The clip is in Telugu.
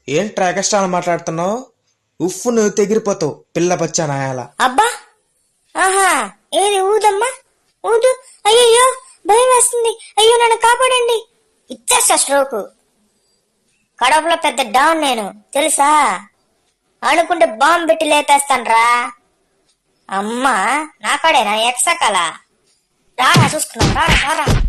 ఏంట్రా ఎగస్ట్రాలు మాట్లాడుతున్నావు? ఉఫ్ఫు నువ్వు తెగిరిపోతావు పిల్ల బచ్చా నాయాల. అబ్బా ఆహా ఏది ఊదమ్మా ఊదు. అయ్యయ్యో భయం వేస్తుంది. అయ్యో నన్ను కాపాడండి. ఇచ్చేస్తా స్ట్రోక్. కడపలో పెద్ద డౌన్ నేను తెలుసా. అనుకుంటే బాంబు పెట్టి లేపేస్తాన్రా. అమ్మా నా కాడేనా ఎక్సకలా. రారా చూసుకున్నాం రారా రారా.